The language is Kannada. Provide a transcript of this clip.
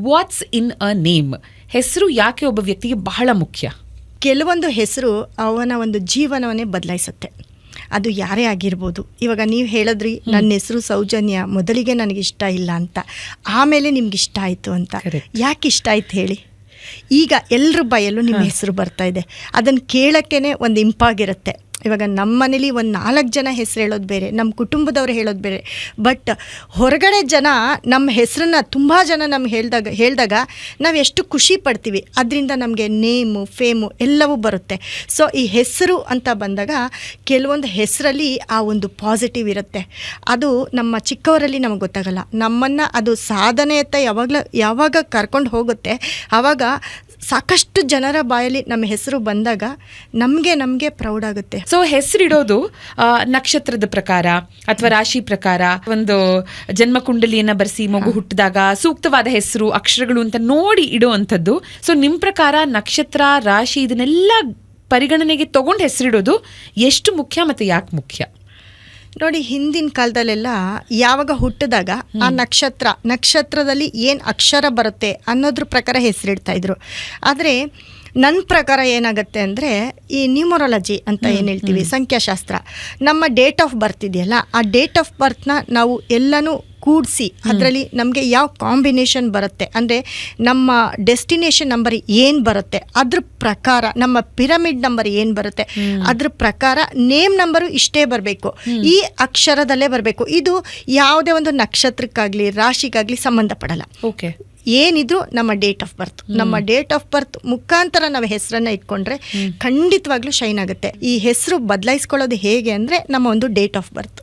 What's in a name? ಹೆಸರು ಯಾಕೆ ಒಬ್ಬ ವ್ಯಕ್ತಿಗೆ ಬಹಳ ಮುಖ್ಯ? ಕೆಲವೊಂದು ಹೆಸರು ಅವನ ಒಂದು ಜೀವನವನ್ನೇ ಬದಲಾಯಿಸುತ್ತೆ. ಅದು ಯಾರೇ ಆಗಿರ್ಬೋದು. ಇವಾಗ ನೀವು ಹೇಳಿದ್ರಿ ನನ್ನ ಹೆಸರು ಸೌಜನ್ಯ, ಮೊದಲಿಗೆ ನನಗಿಷ್ಟ ಇಲ್ಲ ಅಂತ, ಆಮೇಲೆ ನಿಮ್ಗೆ ಇಷ್ಟ ಆಯಿತು ಅಂತ. ಯಾಕೆ ಇಷ್ಟ ಆಯ್ತು ಹೇಳಿ? ಈಗ ಎಲ್ಲರ ಬಾಯಲ್ಲೂ ನಿಮ್ಮ ಹೆಸರು ಬರ್ತಾ ಇದೆ. ಅದನ್ನು ಕೇಳೋಕ್ಕೇ ಒಂದು ಇಂಪಾಗಿರುತ್ತೆ. ಇವಾಗ ನಮ್ಮ ಮನೇಲಿ ಒಂದು 4 ಜನ ಹೆಸರು ಹೇಳೋದು ಬೇರೆ, ನಮ್ಮ ಕುಟುಂಬದವ್ರು ಹೇಳೋದು ಬೇರೆ. ಬಟ್ ಹೊರಗಡೆ ಜನ ನಮ್ಮ ಹೆಸರನ್ನ ತುಂಬ ಜನ ನಮ್ಗೆ ಹೇಳಿದಾಗ ನಾವು ಎಷ್ಟು ಖುಷಿ ಪಡ್ತೀವಿ. ಅದರಿಂದ ನಮಗೆ ನೇಮು, ಫೇಮು ಎಲ್ಲವೂ ಬರುತ್ತೆ. ಸೊ ಈ ಹೆಸರು ಅಂತ ಬಂದಾಗ ಕೆಲವೊಂದು ಹೆಸರಲ್ಲಿ ಆ ಒಂದು ಪಾಸಿಟಿವ್ ಇರುತ್ತೆ. ಅದು ನಮ್ಮ ಚಿಕ್ಕವರಲ್ಲಿ ನಮಗೆ ಗೊತ್ತಾಗಲ್ಲ. ನಮ್ಮನ್ನು ಅದು ಸಾಧನೆಯತ್ತ ಯಾವಾಗ ಕರ್ಕೊಂಡು ಹೋಗುತ್ತೆ, ಆವಾಗ ಸಾಕಷ್ಟು ಜನರ ಬಾಯಲ್ಲಿ ನಮ್ಮ ಹೆಸರು ಬಂದಾಗ ನಮಗೆ ಪ್ರೌಡ್ ಆಗುತ್ತೆ. ಸೊ ಹೆಸರಿಡೋದು ನಕ್ಷತ್ರದ ಪ್ರಕಾರ ಅಥವಾ ರಾಶಿ ಪ್ರಕಾರ, ಒಂದು ಜನ್ಮ ಕುಂಡಲಿಯನ್ನ ಬರೆಸಿ ಮಗು ಹುಟ್ಟಿದಾಗ ಸೂಕ್ತವಾದ ಹೆಸರು, ಅಕ್ಷರಗಳು ಅಂತ ನೋಡಿ ಇಡೋ ಅಂಥದ್ದು. ಸೊ ನಿಮ್ಮ ಪ್ರಕಾರ ನಕ್ಷತ್ರ, ರಾಶಿ ಇದನ್ನೆಲ್ಲ ಪರಿಗಣನೆಗೆ ತಗೊಂಡು ಹೆಸರಿಡೋದು ಎಷ್ಟು ಮುಖ್ಯ ಮತ್ತು ಯಾಕೆ ಮುಖ್ಯ? ನೋಡಿ, ಹಿಂದಿನ ಕಾಲದಲ್ಲೆಲ್ಲ ಯಾವಾಗ ಹುಟ್ಟಿದಾಗ ಆ ನಕ್ಷತ್ರದಲ್ಲಿ ಏನು ಅಕ್ಷರ ಬರುತ್ತೆ ಅನ್ನೋದ್ರ ಪ್ರಕಾರ ಹೆಸರಿಡ್ತಾ ಇದ್ರು. ಆದರೆ ನನ್ನ ಪ್ರಕಾರ ಏನಾಗುತ್ತೆ ಅಂದರೆ, ಈ ನ್ಯೂಮರಾಲಜಿ ಅಂತ ಏನು ಹೇಳ್ತೀವಿ, ಸಂಖ್ಯಾಶಾಸ್ತ್ರ, ನಮ್ಮ ಡೇಟ್ ಆಫ್ ಬರ್ತ್ ಇದೆಯಲ್ಲ, ಆ ಡೇಟ್ ಆಫ್ ಬರ್ತ್ನ ನಾವು ಎಲ್ಲನೂ ಕೂಡಿಸಿ ಅದರಲ್ಲಿ ನಮಗೆ ಯಾವ ಕಾಂಬಿನೇಷನ್ ಬರುತ್ತೆ, ಅಂದರೆ ನಮ್ಮ ಡೆಸ್ಟಿನೇಷನ್ ನಂಬರ್ ಏನು ಬರುತ್ತೆ ಅದ್ರ ಪ್ರಕಾರ, ನಮ್ಮ ಪಿರಮಿಡ್ ನಂಬರ್ ಏನು ಬರುತ್ತೆ ಅದ್ರ ಪ್ರಕಾರ ನೇಮ್ ನಂಬರು ಇಷ್ಟೇ ಬರಬೇಕು, ಈ ಅಕ್ಷರದಲ್ಲೇ ಬರಬೇಕು. ಇದು ಯಾವುದೇ ಒಂದು ನಕ್ಷತ್ರಕ್ಕಾಗಲಿ ರಾಶಿಗಾಗಲಿ ಸಂಬಂಧಪಡಲ್ಲ. ಓಕೆ, ಏನಿದ್ರು ನಮ್ಮ ಡೇಟ್ ಆಫ್ ಬರ್ತ್ ಮುಖಾಂತರ ನಾವು ಹೆಸರನ್ನ ಇಟ್ಕೊಂಡ್ರೆ ಖಂಡಿತವಾಗ್ಲೂ ಶೈನ್ ಆಗುತ್ತೆ. ಈ ಹೆಸರು ಬದಲಾಯಿಸ್ಕೊಳ್ಳೋದು ಹೇಗೆ ಅಂದರೆ ನಮ್ಮ ಒಂದು ಡೇಟ್ ಆಫ್ ಬರ್ತ್.